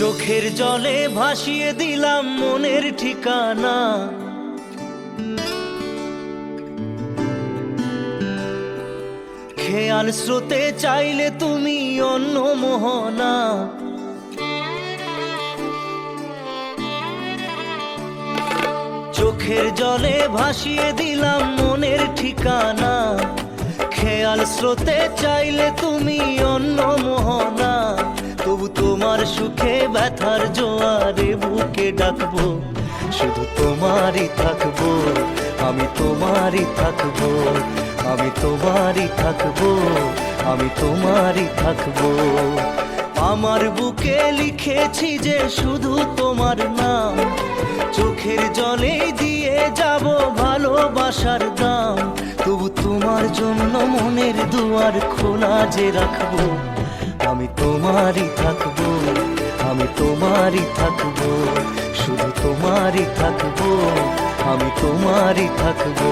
চোখের জলে ভাসিয়ে দিলাম মনের ঠিকানা। খেয়াল স্রোতে চাইলে তুমি অন্য মোহনা। চোখের জলে ভাসিয়ে দিলাম মনের ঠিকানা। খেয়াল স্রোতে চাইলে তুমি অন্য মোহনা। তবু তোমার সুখে ব্যথার জোয়ারে বুকে ডাকবো, শুধু তোমারই থাকবো, আমি তোমারই থাকবো, আমি তোমারই থাকবো, আমি তোমারই থাকবো। আমার বুকে লিখেছি যে শুধু তোমার নাম, চোখের জলে দিয়ে যাব ভালোবাসার দাম। তবু তোমার জন্য মনের দুয়ার খোলা যে রাখবো, আমি তোমারই থাকবো, আমি তোমারই থাকবো, শুধু তোমারই থাকবো, আমি তোমারই থাকবো।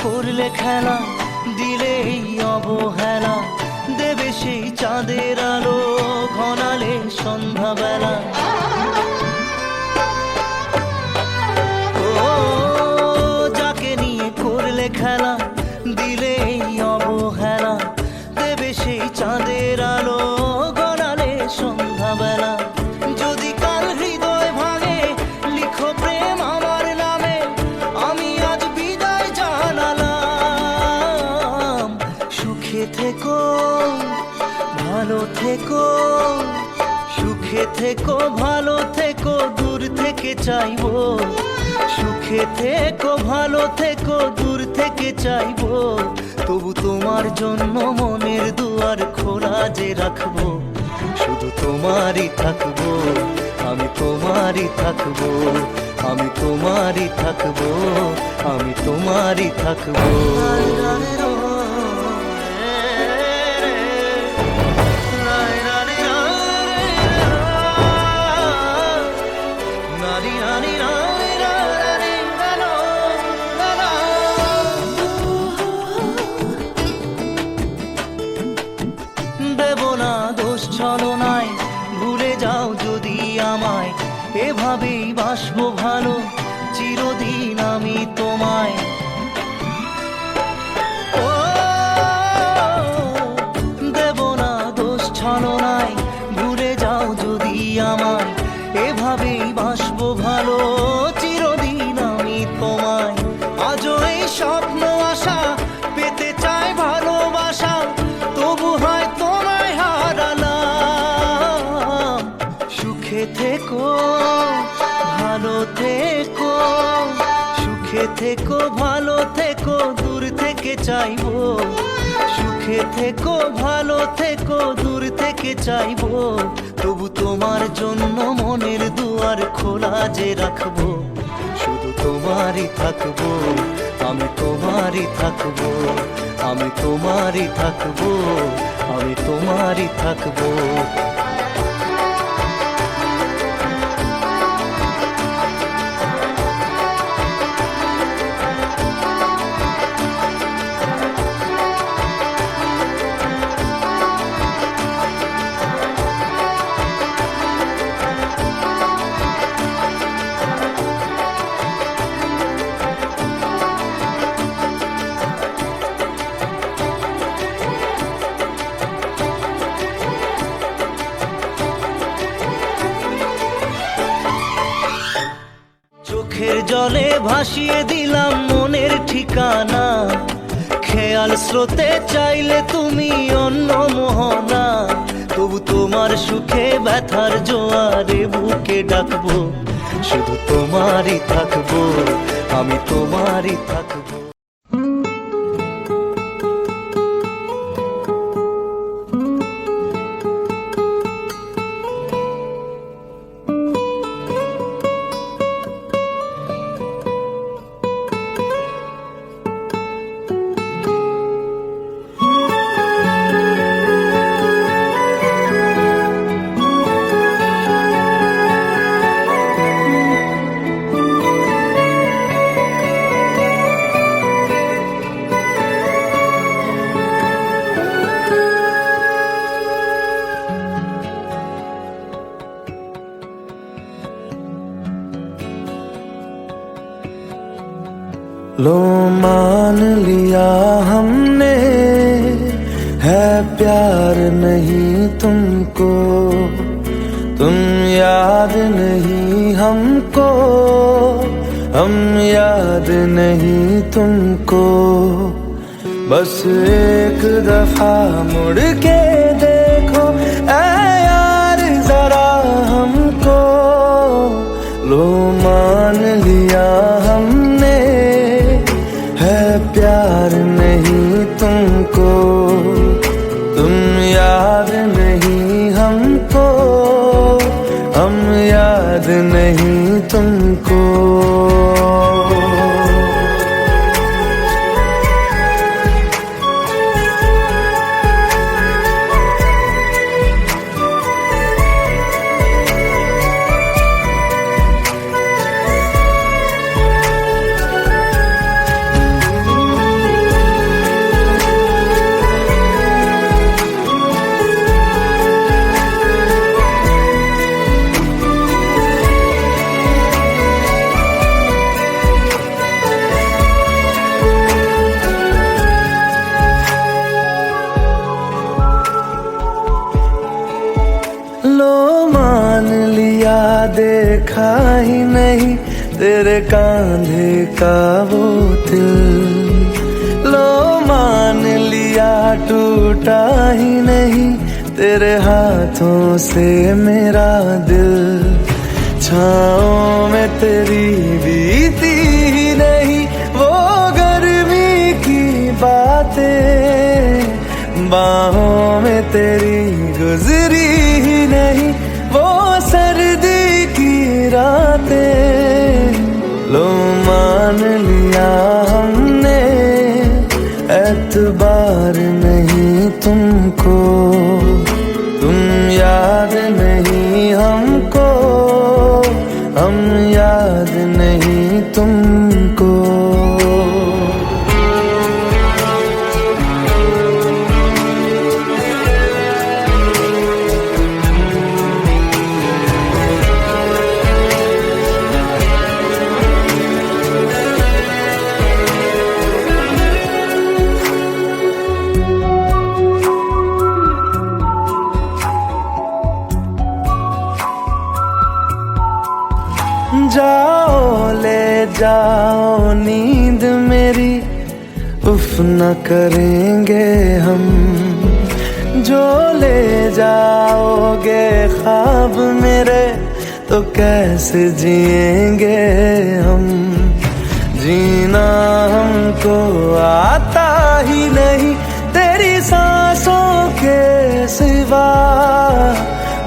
করলে খেলা দিলে এই অবহেলা, দেবে সেই চাঁদের আলো ঘনালে সন্ধ্যাবেলা। ও যাকে নিয়ে করলে খেলা দিলে এই অবহেলা, দেবে সেই চাঁদের আলো ঘনালে সন্ধ্যাবেলা। যদি কাল হৃদয় ভাঙে লিখো প্রেম আমার নামে, আমি আজ বিদায় জানালাম। সুখে থেকো ভালো থেকো, সুখে থেকো ভালো থেকো, দূর থেকে চাইবো। সুখে থেকো ভালো থেকো, দূর থেকে চাইবো। তবু তোমার জন্য মনের দুয়ার খোলা যে রাখবো, শুধু তোমারই থাকবো, আমি তোমারই থাকবো, আমি তোমারই থাকবো, আমি তোমারই থাকবো। দেব না দোষ ছলনায়, ভুলে যাও যদি আমায়। এভাবেই বাসবো ভালো চিরদিন আমি তোমায়। ও দেব না দোষ ছলনায়, ভুলে যাও যদি আমায়। এভাবেই বাসবো ভালো চিরদিন আমি তোমায়। আজও এই স্বপ্ন আশা পেতে চাই ভালোবাসা, তবু হয় তোমায় হারালাম। সুখে থেকো ভালো থেকো, সুখে থেকো ভালো থেকো, দূর থেকে চাইবো। সুখে থেকো ভালো থেকো, দূর থেকে চাইবো। তবু তোমার জন্য মনের দুয়ার খোলা যে রাখবো, শুধু তোমারই থাকবো, আমি তোমারই থাকবো, আমি তোমারই থাকবো, আমি তোমারই থাকবো। চোখের জলে ভাসিয়ে দিলাম মনের ঠিকানা। খেয়াল স্রোতে চাইলে তুমি অন্য মোহনা। তবু তোমার সুখে ব্যথার জোয়ারে বুকে ডাকবো, শুধু তোমারই থাকবো, আমি তোমারই থাকবো। लो मान लिया हमने, है प्यार नहीं तुमको, तुम याद नहीं हमको, हम याद नहीं तुमको। बस एक दफा मुड़ के देखो ऐ यार जरा हमको, लो मान लिया हमने, है प्यार नहीं तुमको, तुम याद नहीं हमको, हम याद नहीं तुमको। लो मान लिया देखा ही नहीं तेरे कांधे का वो दिल, लो मान लिया टूटा ही नहीं तेरे हाथों से मेरा दिल। छाँव में तेरी बीती ही नहीं वो गर्मी की बातें, बाहों में तेरी गुजरी ही नहीं वो सर्दी की रातें। लो मान लिया हमने, एतबार नहीं तुमको, तुम याद नहीं हमको, हम याद नहीं तुमको। जाओ ले जाओ नींद मेरी, उफ न करेंगे हम, जो ले जाओगे ख्वाब मेरे तो कैसे जिएंगे हम। जीना हमको आता ही नहीं तेरी सांसों के सिवा,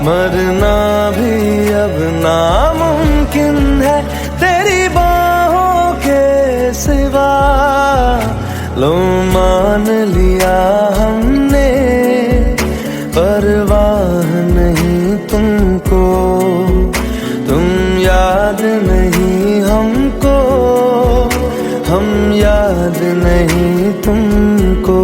मरना भी अब नामुमकिन है तेरी बाहों के सिवा। लो मान लिया हमने, परवाह नहीं तुमको, तुम याद नहीं हमको, हम याद नहीं तुमको।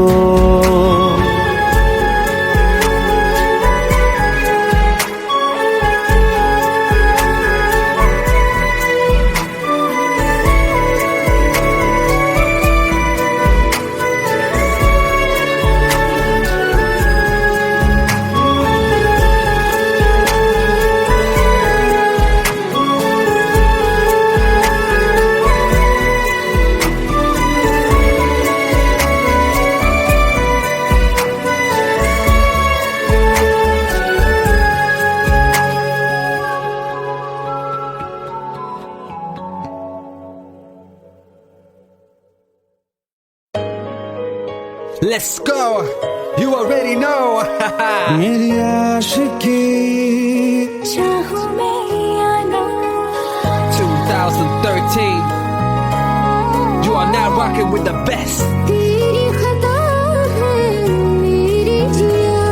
Let's go, you already know. मेरी आशिकी चाहूं मैं या ना, 2013. You are now rocking with the best. तेरी खता है मेरी जिया।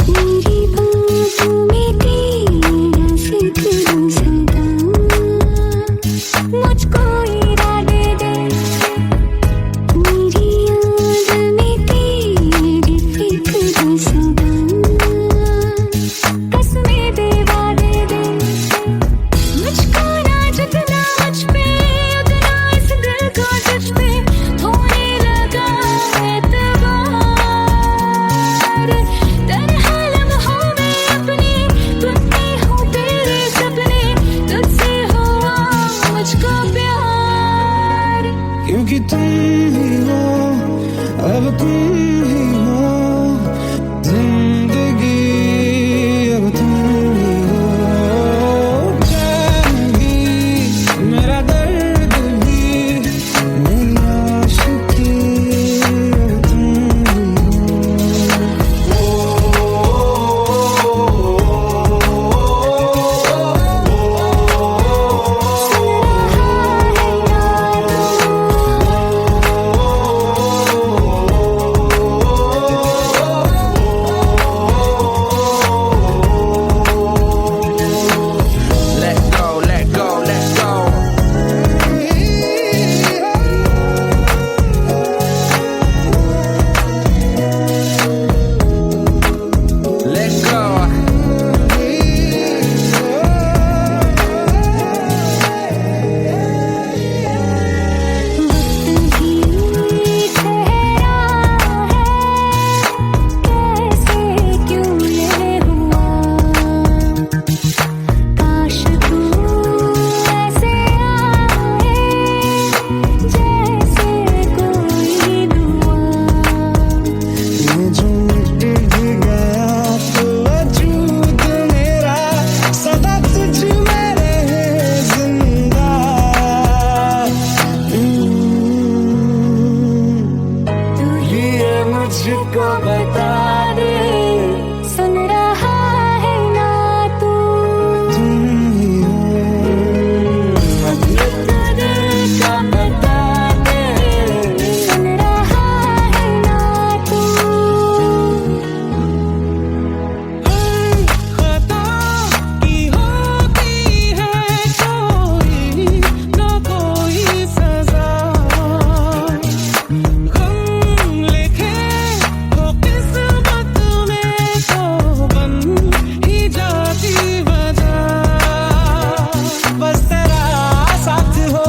मेरी बाहों में तेरा जिक्र क्योंकि तुम ही हो, अब तुम ही हो जिंदगी, अब तुम ही हो चैन भी, मेरा दर्द भी, मेरी आशिकी, अब तुम ही Let go, let go, let go. Let go. मुझको बता दे, सुन रहा है ना तू, तुम ही हो, अभी तो दिल का बता दे, सुन रहा है ना तू। खता की होती है कोई ना कोई सजा, गम लिखे हो किस्मत में तो बन ही जाती वजह, बस तेरा साथ हो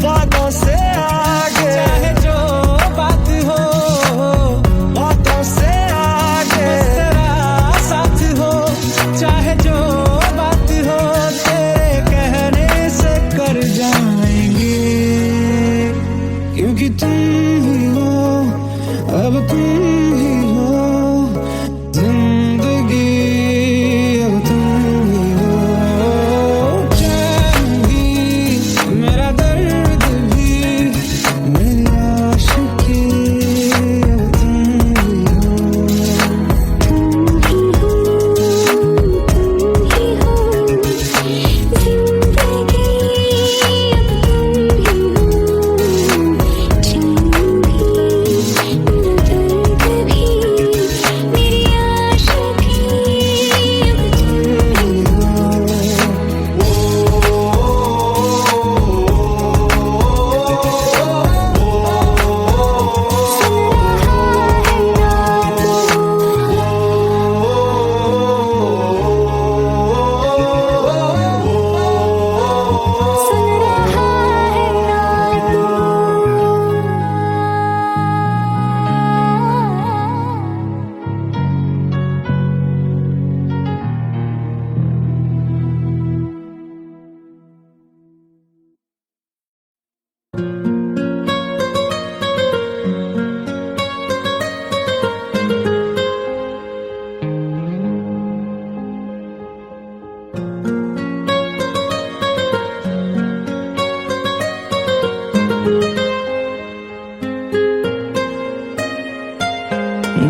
बातों से आगे, चाहे जो बात हो बातों से आगे, बस तेरा साथ हो चाहे जो बात हो, तेरे कहने से कर जाएंगे, क्योंकि तुम ही हो, अब तुम ही हो जिंदगी, अब तुम ही हो चैन भी, मेरा दर्द भी, मेरी आशिकी, अब तुम ही हो। तुम ही हो, जिंदगी अब तुम ही हो, चैन भी, मेरा दर्द भी, मेरी आशिकी, अब तुम ही हो।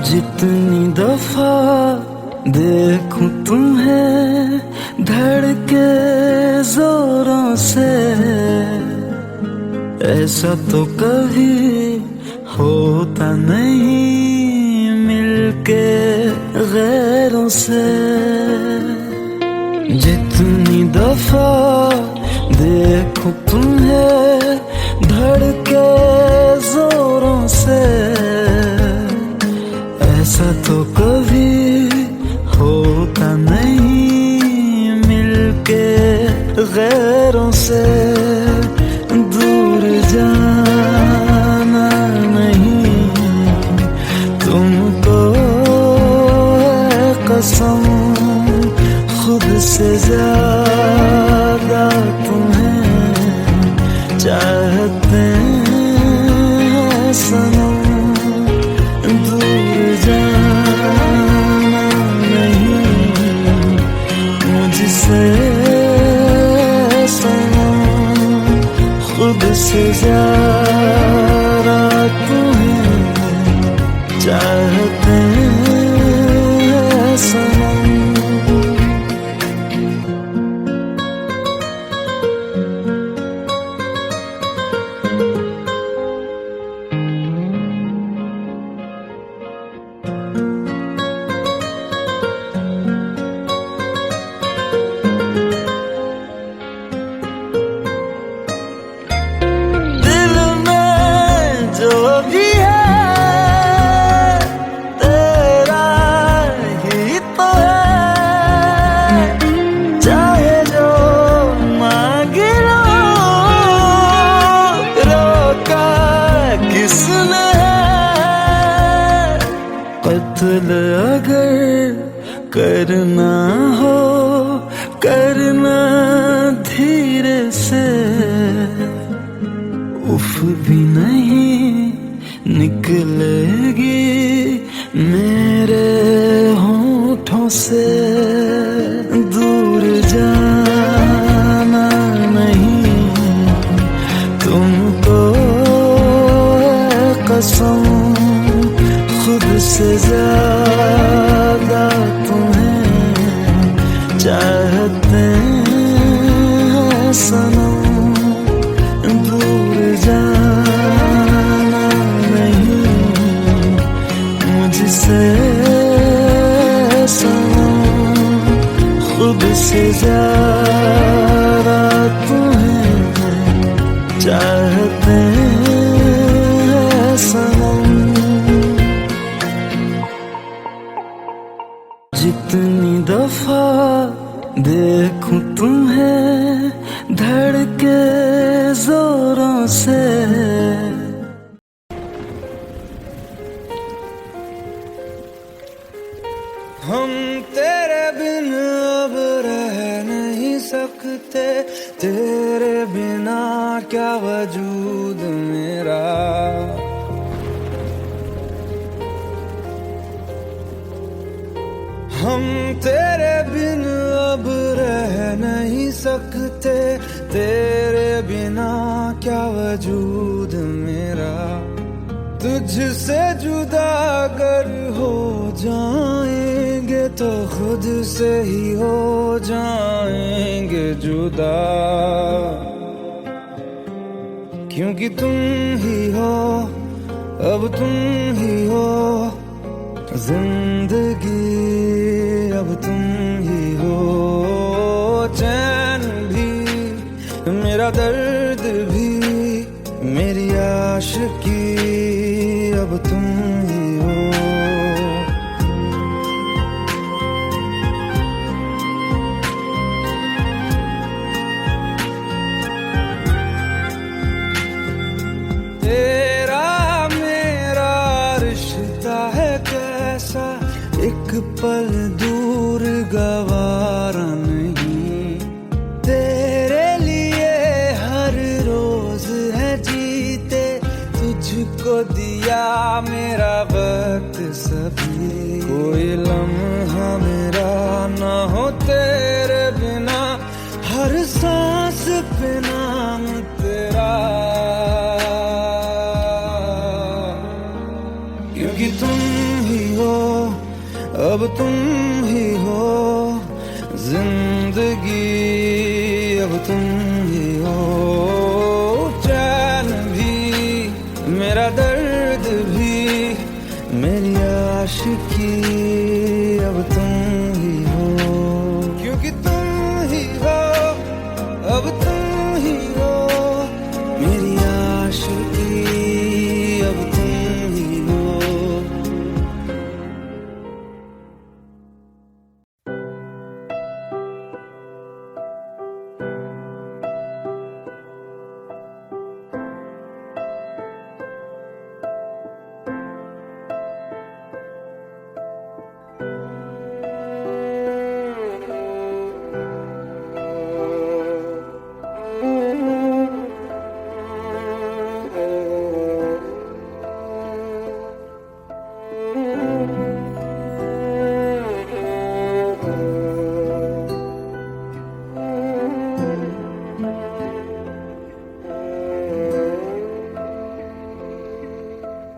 जितनी दफा देखूं तुम्हें धड़के जोरों से, ऐसा तो कभी होता नहीं मिलके गैरों से। जितनी दफा देखूं तुम्हें धड़के जोरों से, ऐसा तो कभी होता नहीं मिलके गैरों से। दूर जाना नहीं तुमको है कसम, खुद से ज्यादा तुम्हें चाहे चाहते हैं सनम, दूर जाना नहीं मुझसे सनम, खुद से ज्यादा तुम्हें चाहते हैं सनम। दिल में जो भी है तेरा ही तो है, चाहे जो मांग लो, रोका किसने है। कत्ल अगर करना हो करना धीरे से, उफ भी नहीं निकलेगी मेरे होठों से। दूर जाना नहीं तुमको कसम, खुद से ज्यादा तुम्हें चाहते हैं सनम, दूर जाना नहीं मुझसे सनम, खुद से ज्यादा तुम्हें चाहते हैं सनम। जितनी दफा देखूं तुम्हें धड़के जोरों से, हम तेरे बिन अब रह नहीं सकते, तेरे बिना क्या वजूद मेरा। हम तेरे बिन अब रह नहीं सकते, तेरे बिना क्या वजूद मेरा। तुझसे जुदा अगर हो जाएंगे तो खुद से ही हो जाएंगे जुदा, क्योंकि तुम ही हो, अब तुम ही हो जिंदगी, अब तुम ही हो चैन भी, मेरा दर्द भी, मेरी आशिकी, अब तुम ही हो। तेरा मेरा रिश्ता है कैसा, एक पल दूर गवारा नहीं। तेरे लिए हर रोज है जीते, तुझको दिया मेरा वक्त सभी। कोई लम्हा मेरा ना हो तेरे बिना, हर सांस पे नाम तेरा, क्योंकि तुम ही हो, अब तुम ही हो जिंदगी, अब तुम ही हो चैन भी, मेरा दर्द भी, मेरी आशिकी, अब तुम ही हो, क्योंकि तुम ही हो, अब तुम ही हो मेरी आशिकी, अब तुम ही हो।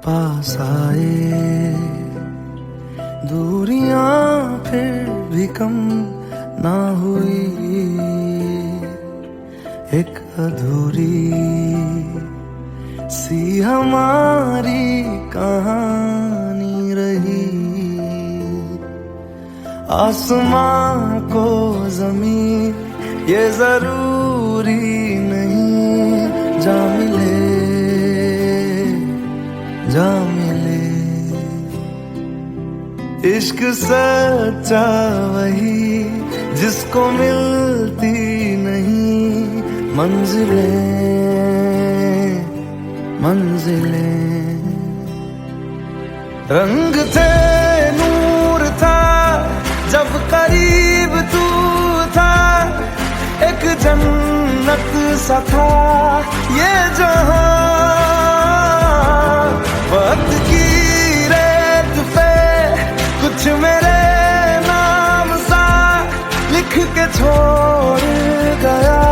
पास आए, दूरियां फिर भी कम ना हुई, एक अधूरी सी हमारी कहानी रही। आसमां को जमीन ये जरूरी नहीं, जा मिले जा मिले। इश्क सच्चा वही जिसको मिलती नहीं मंजिलें मंजिलें। रंग थे नूर था जब करीब तू था, एक जन्नत सा था ये जहां। वक्त की रेत पे कुछ मेरे नाम सा लिख के छोड़ गया,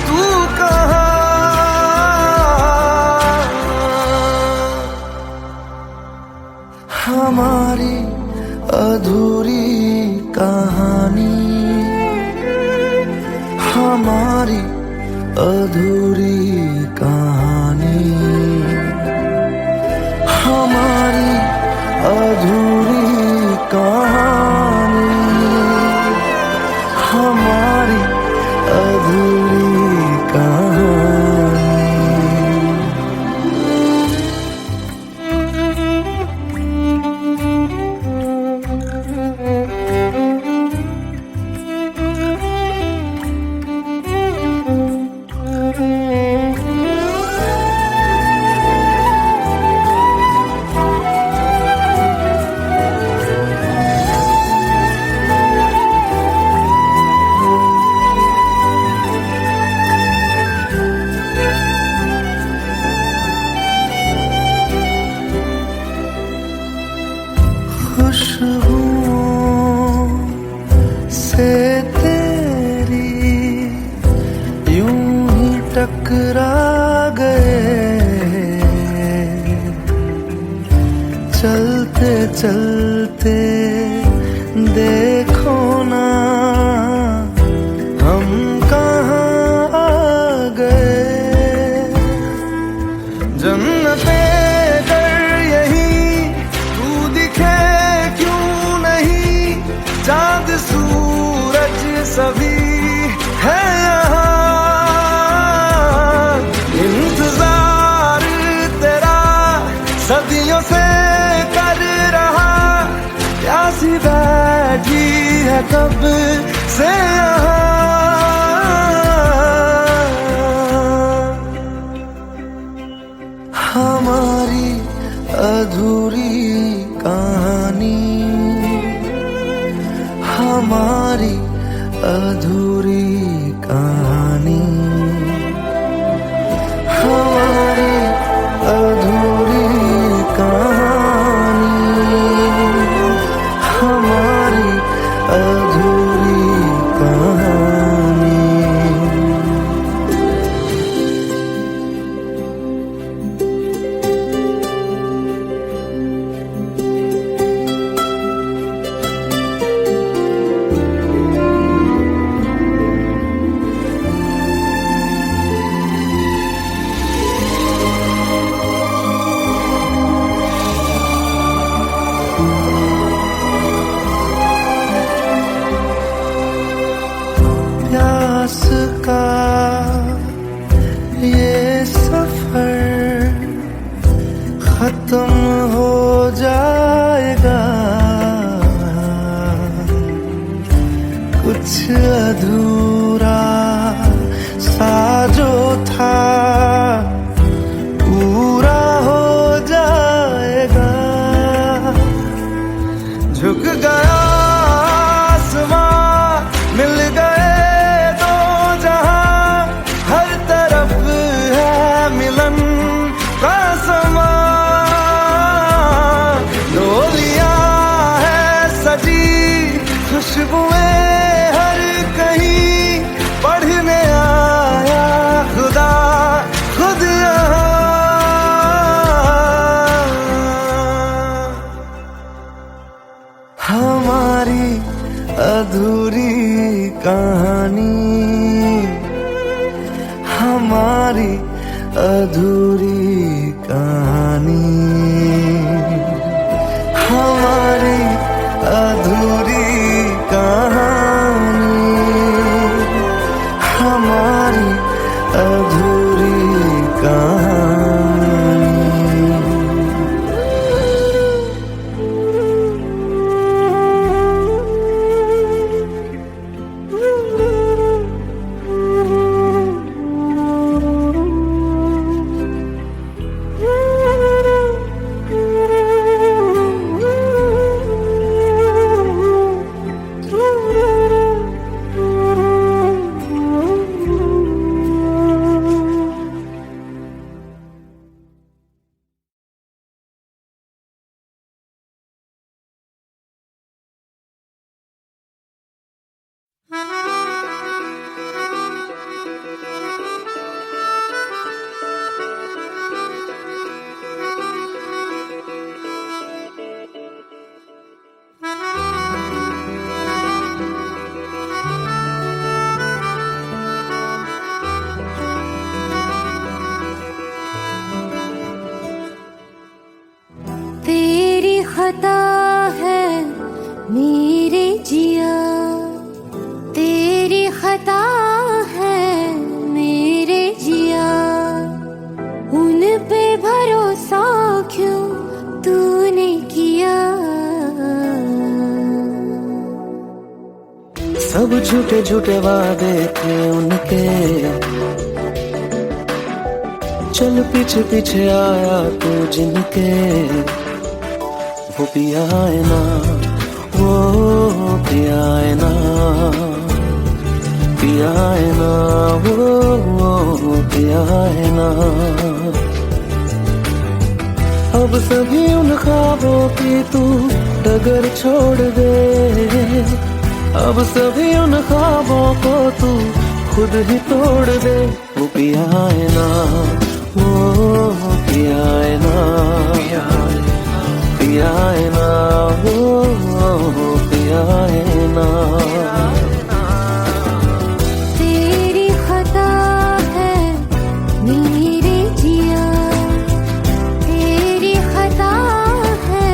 तू कहाँ? हमारी अधूरी कहानी, हमारी अधूरी कहानी, हमारी अधूरी कहानी, हमारी अधूरी कहानी। खुशबुओं से तेरी यूं ही टकरा गए, चलते चलते देखो ना हम कहाँ आ गए। जन्नते चांद सूरज सभी है यहाँ, इंतजार तेरा सदियों से कर रहा, प्यासी बैठी है कब से यहाँ। हमारी अधूरी कहानी, हमारी अधूरी कहानी, हमारी अधूरी कहानी, हमारी अधूरी कहानी। प्यास का ये सफर खत्म हो जाएगा, कुछ अधूरा सा जो था पूरा हो जाएगा। झुक गया आसमां, मिल गए दो जहां, हर तरफ है मिलन का समा। खता है मेरे जिया, तेरी खता है मेरे जिया, उन पे भरोसा क्यों तूने किया। सब झूठे झूठे वादे थे उनके, चल पीछे पीछे आया तू जिनके, वो पिया है ना, वो पिया है ना, पिया है ना, वो पिया है ना। अब सभी उन ख्वाबों की तू डगर छोड़ दे, अब सभी उन ख्वाबों को तू खुद ही तोड़ दे। वो पिया है ना, वो पिया है ना, पिया है ना, वो पिया है ना। तेरी खता है मेरे जिया, तेरी खता है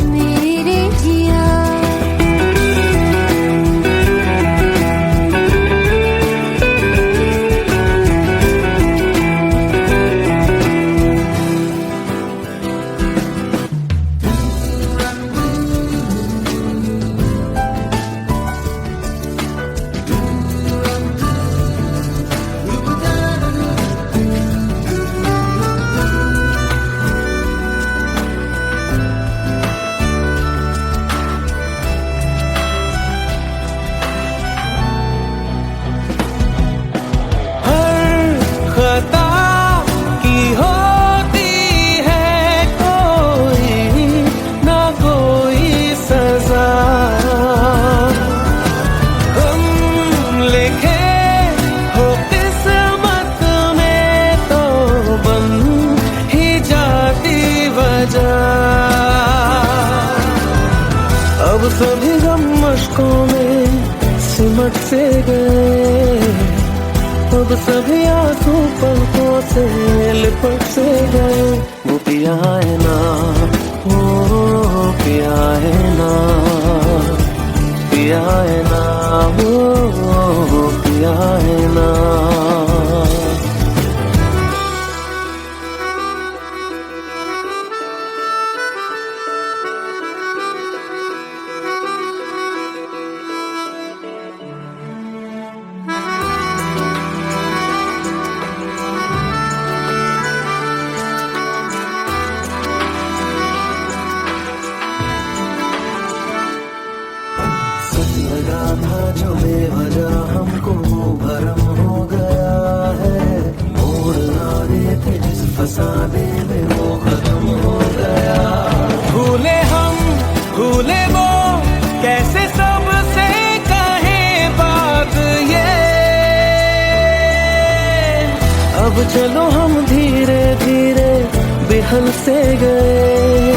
मेरे जिया। खता की होती है कोई ना कोई सजा, हम लिखे हो किस्मत में तो बन ही जाती वजह। अब सभी गम मशकों में सिमट से गए, अब सभी आंसू पलकों से लिपट से गए। वो पिया है ना, वो पिया है ना, पिया है ना, वो पिया है ना। लगा था जो बेवजह हमको भरम हो गया है, मोड़ आगे थे जिस फसाने में वो खत्म हो गया। भूले हम भूले वो कैसे सबसे कहे बात ये, अब चलो हम धीरे धीरे बिहल से गए,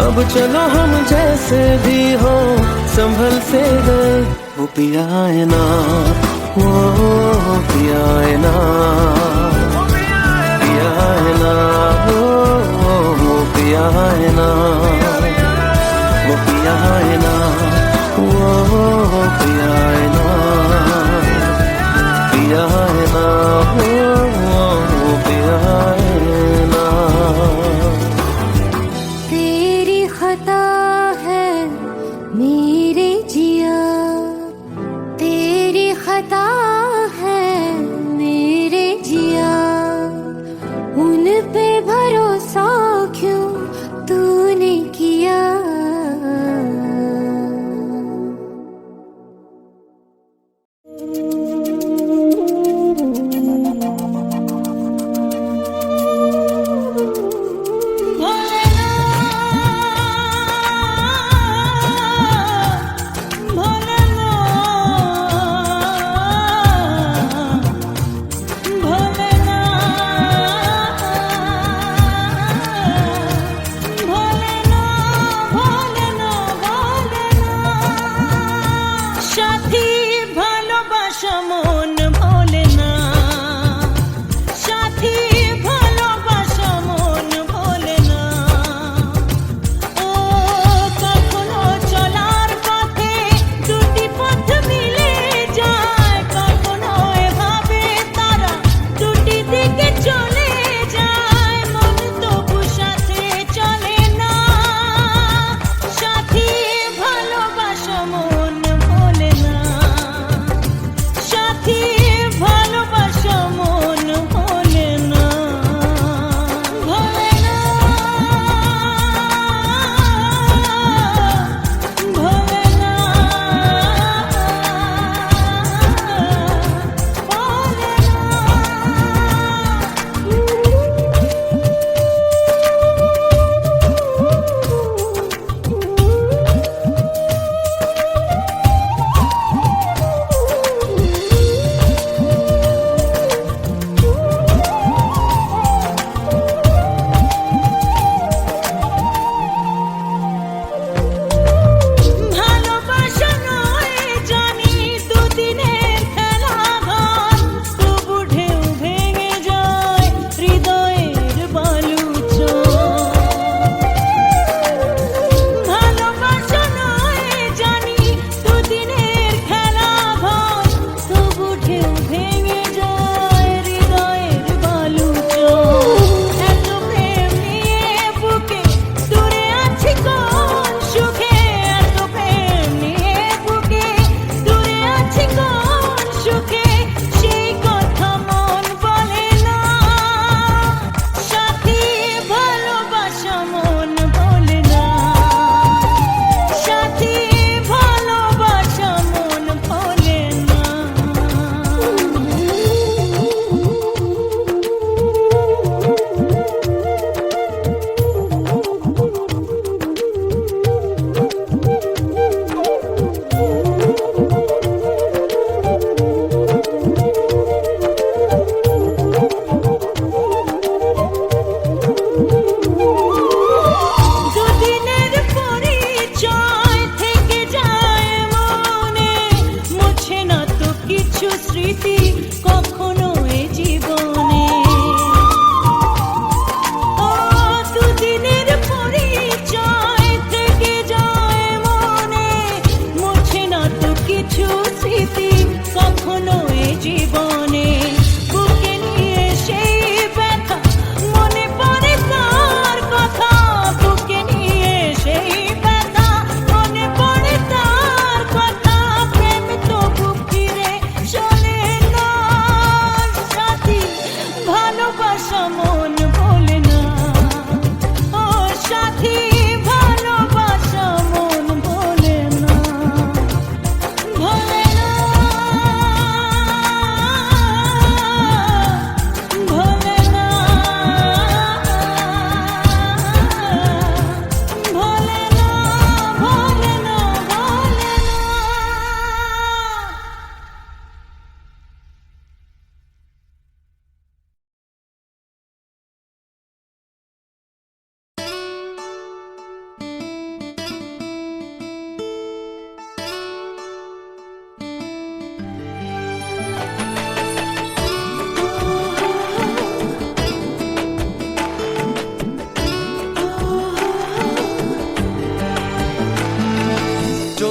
अब चलो हम जैसे भी हो संभल से गए। वो पिया है ना, वो पिया है ना, पिया है ना, वो पिया है ना, वो पिया है ना, वो पिया है ना, पिया है ना, वो पिया है ना। तेरी खता है मेरे जिया, तेरी खता है मेरे जिया, उन पे भरोसा क्यों तूने किया।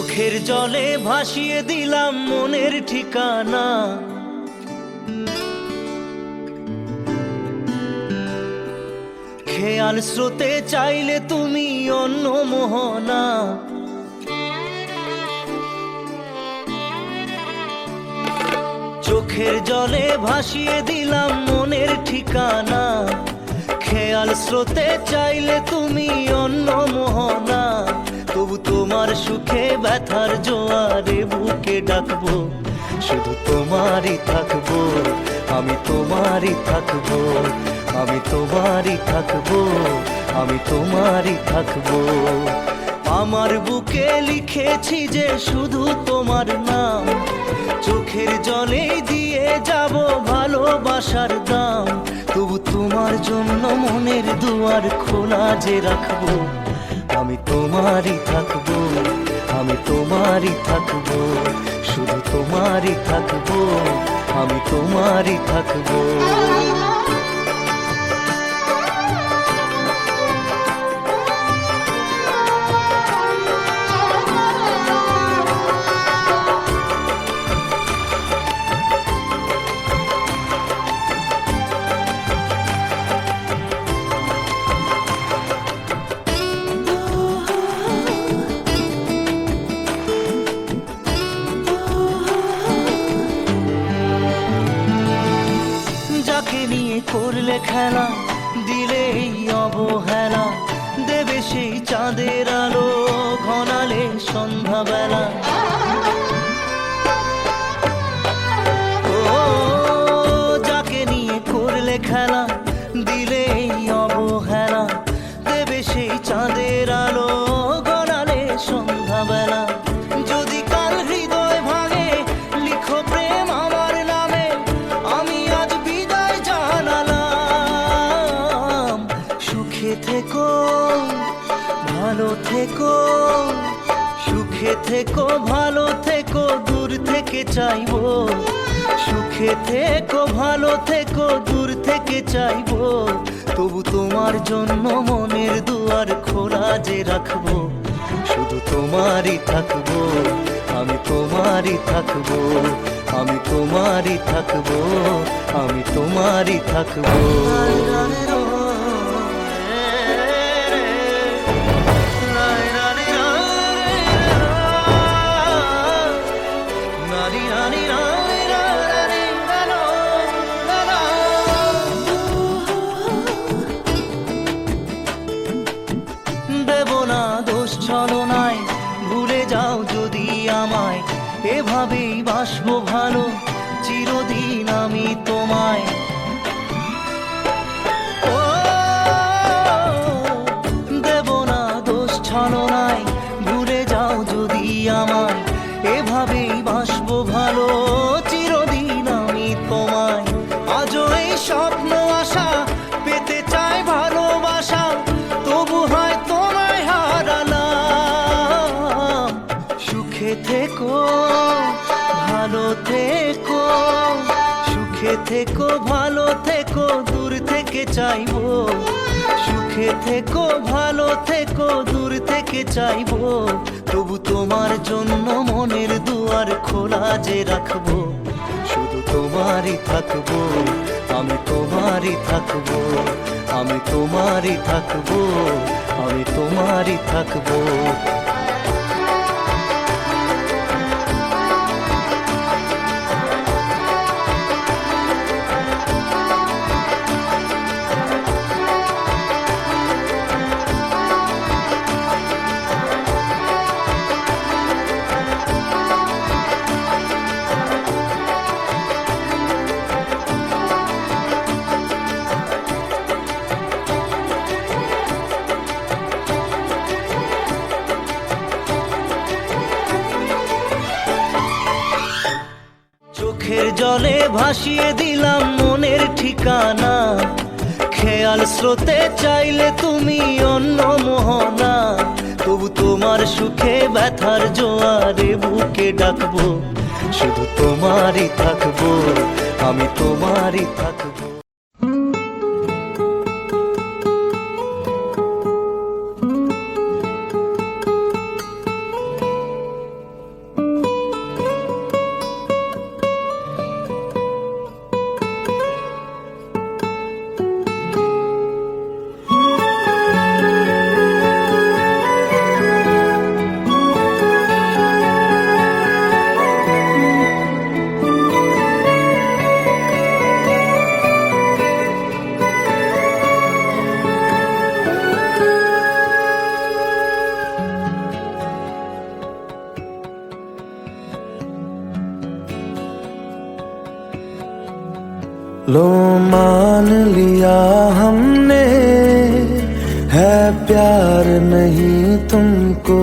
চোখের জলে ভাসিয়ে দিলাম মনের ঠিকানা, খেয়াল স্রোতে চাইলে তুমি অন্য মোহনা। চোখের জলে ভাসিয়ে দিলাম মনের ঠিকানা, খেয়াল স্রোতে চাইলে তুমি অন্য মোহনা। তবু তোমার সুখে ব্যথার জোয়ারে বুকে ডাকবো, শুধু তোমারই থাকবো, আমি তোমারই থাকবো, আমি তোমারই থাকবো, আমি তোমারই থাকবো। আমার বুকে লিখেছি যে শুধু তোমার নাম, চোখের জলে দিয়ে যাব ভালোবাসার দাম। তবু তোমার জন্য মনের দুয়ার খোলা যে রাখবো, আমি তোমারই থাকবো, আমি তোমারই থাকবো, শুধু তোমারই থাকবো, আমি তোমারই থাকবো। যাকে নিয়ে করলে খেলা, দিলে এই অবহেলা, দেবে সেই চাঁদের আলো ঘনালে সন্ধ্যাবেলা। ও যাকে নিয়ে করলে খেলা, দিলে এই অবহেলা, দেবে সেই চাঁদের আলো ঘনালে সন্ধ্যাবেলা। যদি কাল হৃদয় ভাঙে লিখো প্রেম আমার নামে, আমি আজ বিদায় জানালাম। সুখে থেকো ভালো থেকো, সুখে থেকো ভালো থেকো, দূর থেকে চাইবো। সুখে থেকো ভালো থেকো, দূর থেকে চাইবো। তবু তোমার জন্য মনের দুয়ার খোলা যে রাখবো, শুধু তোমারই থাকবো, আমি তোমারই থাকবো, আমি তোমারই থাকবো, আমি তোমারই থাকবো। দেব না দোষ ছলনায়, ভুলে যাও যদি আমায়, এভাবেই বাসবো ভালো চিরদিন আমি তোমায়। ও দেব না দোষ ছলনায়, ভুলে যাও যদি আমায়, এভাবেই বাসবো ভালো চিরদিন আমি তোমায়। আজও এই স্বপ্ন আশা পেতে চাই ভালোবাসা, তবু হয় তোমায় হারালাম। সুখে থেকো ভালো থেকো, সুখে থেকো ভালো থেকো, দূর থেকে চাইবো। সুখে থেকো ভালো থেকো, দূর থেকে চাইবো। তবু তোমার জন্য মনের দুয়ার খোলা যে রাখবো, শুধু তোমারই থাকবো, আমি তোমারই থাকবো, আমি তোমারই থাকবো, আমি তোমারই থাকবো। চোখের জলে ভাসিয়ে দিলাম মনের ঠিকানা, খেয়াল স্রোতে চাইলে তুমি অন্য মোহনা। তবু তোমার সুখে ব্যথার জোয়ারে বুকে ডাকবো, শুধু তোমারই থাকবো, আমি তোমারই থাকবো। लो मान लिया हमने, है प्यार नहीं तुमको,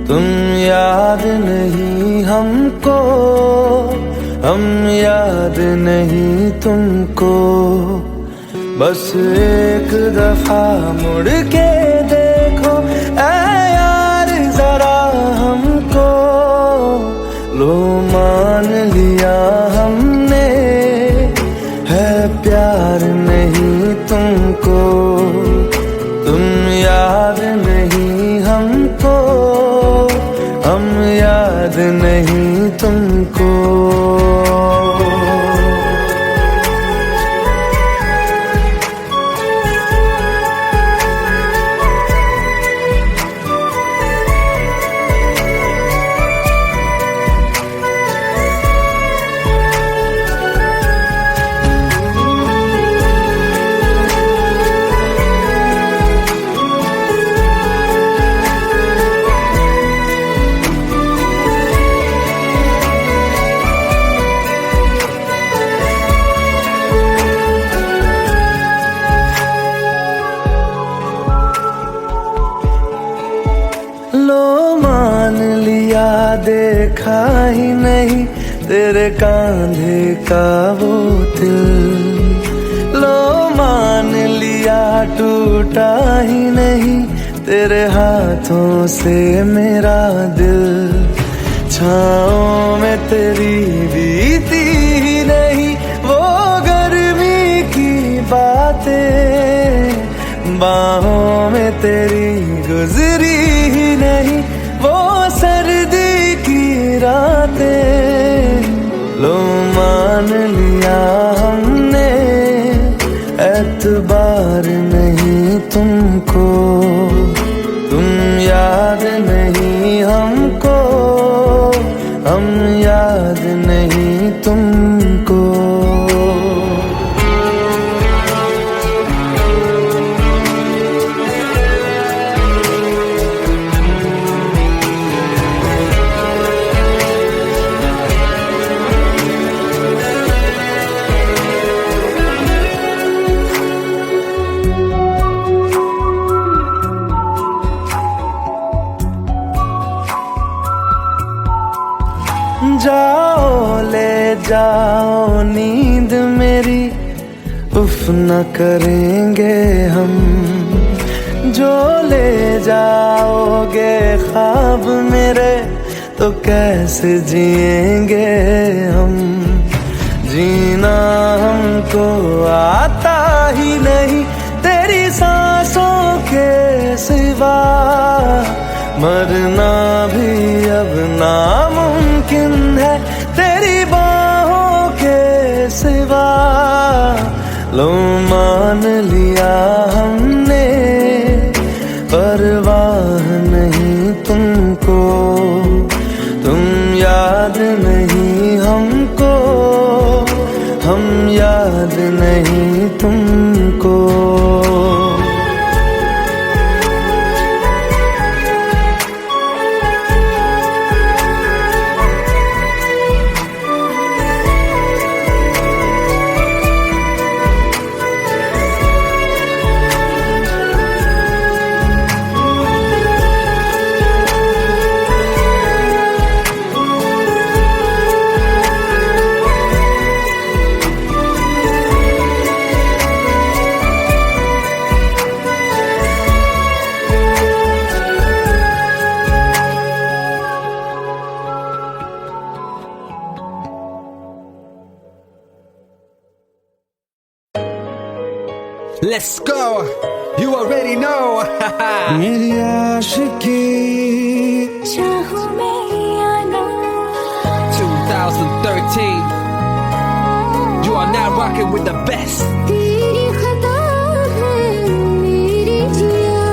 तुम याद नहीं हमको, हम याद नहीं तुमको। बस एक दफा मुड़ के देखो ऐ यार जरा हमको, लो मान लिया हमने, है प्यार नहीं तुमको, तुम याद नहीं हमको, हम याद नहीं तुमको। देखा ही नहीं तेरे कांधे का वो दिल, लो मान लिया टूटा ही नहीं तेरे हाथों से मेरा दिल। छाँव में तेरी बीती ही नहीं वो गर्मी की बातें, बाहों में तेरी गुजरी ही नहीं वो सर्दी की रातें। लो मान लिया हमने, एतबार नहीं तुमको, तुम याद नहीं हमको, हम याद नहीं तुमको। जाओ ले जाओ नींद मेरी, उफ न करेंगे हम, जो ले जाओगे ख्वाब मेरे तो कैसे जिएंगे हम। जीना हमको आता ही नहीं तेरी सांसों के सिवा, मरना भी अब नामुमकिन है तेरी बाहों के सिवा। लो मान लिया हमने, परवाह नहीं तुमको, तुम याद नहीं हमको, हम याद नहीं तुमको। Let's go, you already know. मेरी आशिकी चाहूं मैं या ना, 2013. You are now rocking with the best. तेरी खता है मेरी जिया।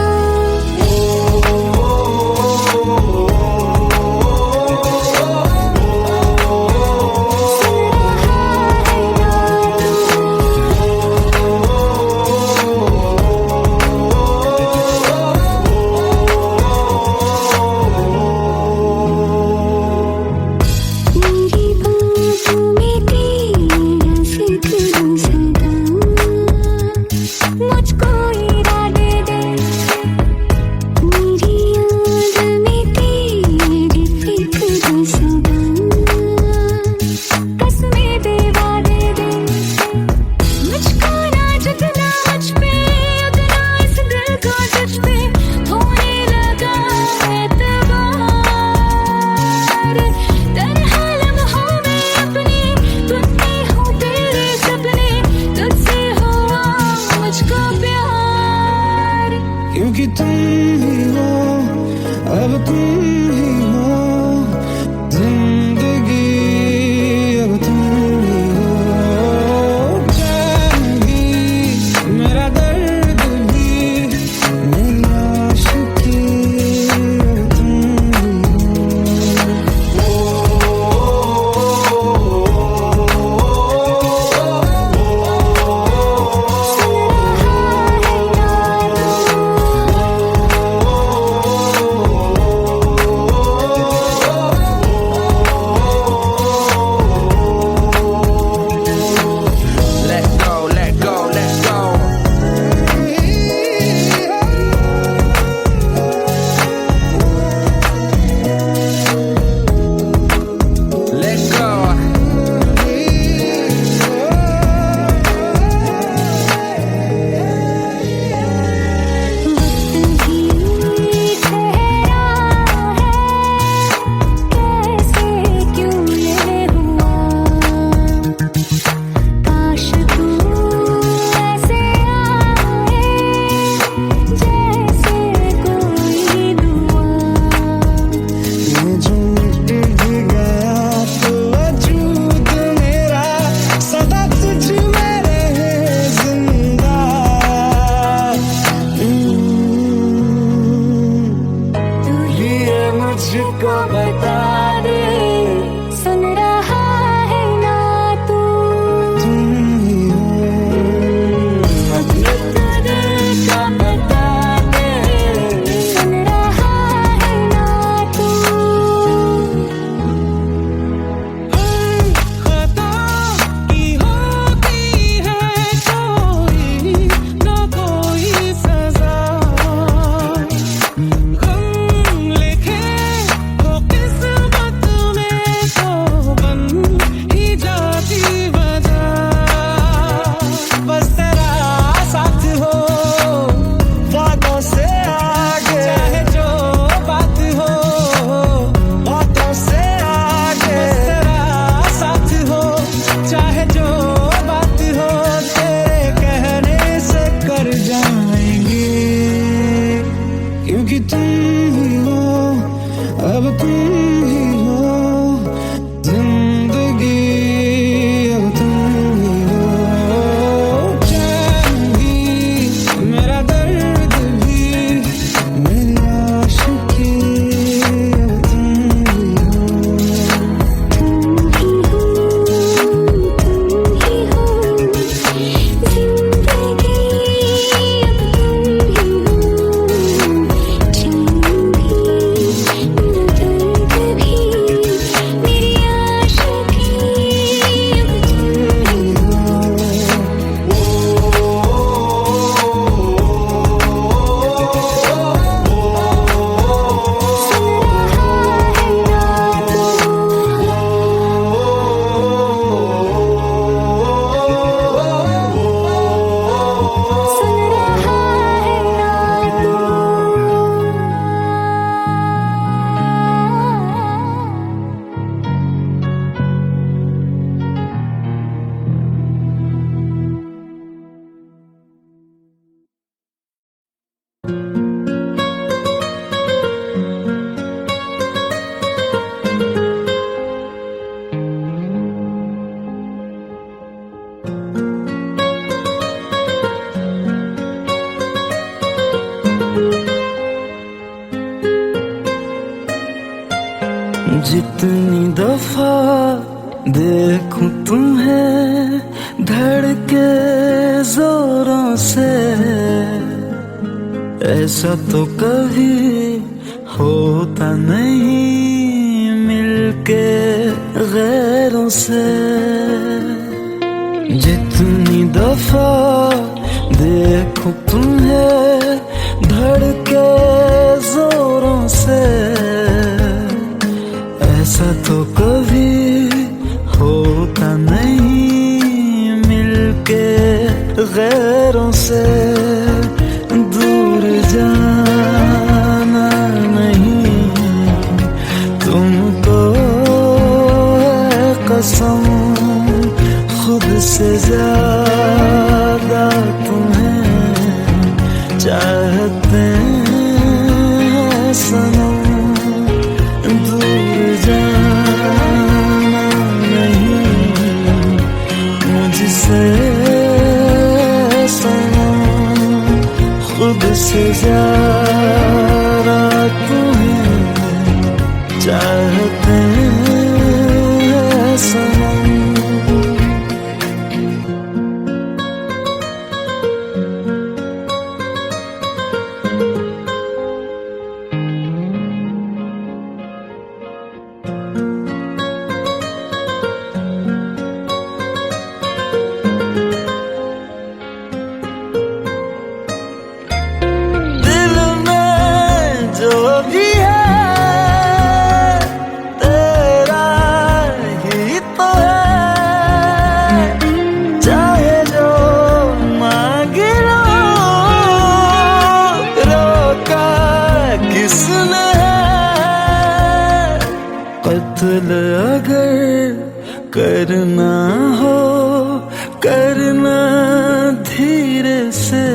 मेरी बाहों में तेरी तुम ही हो, अब तुम ही हो जिंदगी, अब तुम ही हो। चैन भी, मेरा दर्द भी, मेरी आशिकी, अब तुम ही हो। Let go, let go, let go. Let go. ये जो मिट भी गया तो वजूद मेरा सदा तुझ में रहे जिंदा। ये मुझको बता दे, सुन रहा है ना तू, तुम ही हो, का बता दे, सुन रहा है ना तू। खता की होती है कोई ना कोई सजा, गम लिखे हो किस्मत में तो बन ही जाती वजह। बस तेरा साथ हो वादों से आगे, चाहे जो बात हो बातों से आगे। बस तेरा साथ हो चाहे जो बात हो, तेरे कहने से कर जाएंगे, क्योंकि तुम ही हो, अब तुम ही हो जिंदगी, अब तुम ही हो। चैन भी, मेरा दर्द भी, मेरी आशिकी, अब तुम ही हो। जितनी दफा देखूं तुम्हें धड़के जोरों से, ऐसा तो कभी होता नहीं मिलके गैरों से। जितनी दफा देखूं तुम्हें धड़के जोरों से, ऐसा तो कभी होता नहीं मिलके गैरों से। दूर जाना नहीं तुमको है कसम, खुद से ज्यादा तुम्हें चाहते हैं खुद से ज्यादा तुम्हें चाहते हैं सनम। कत्ल अगर करना हो करना धीरे से,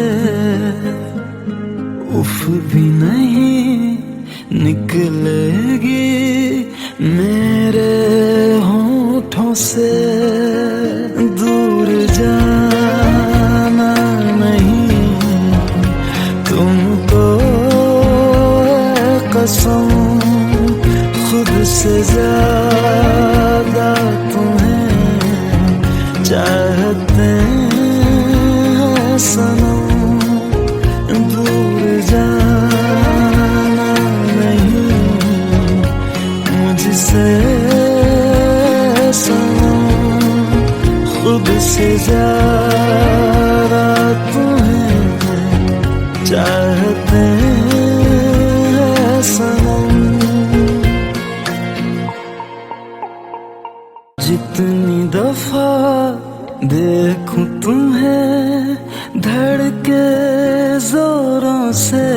उफ भी नहीं निकलेगी मेरे होठों से। दूर जाना नहीं तुमको कसम, खुद से ज्यादा तुम्हें चाहते हैं सनम। दूर जाना नहीं मुझसे सनम, खुद से ज्यादा तुम्हें चाहते हैं सनम। जितनी दफा देखूं तुम्हें धड़के जोरों से,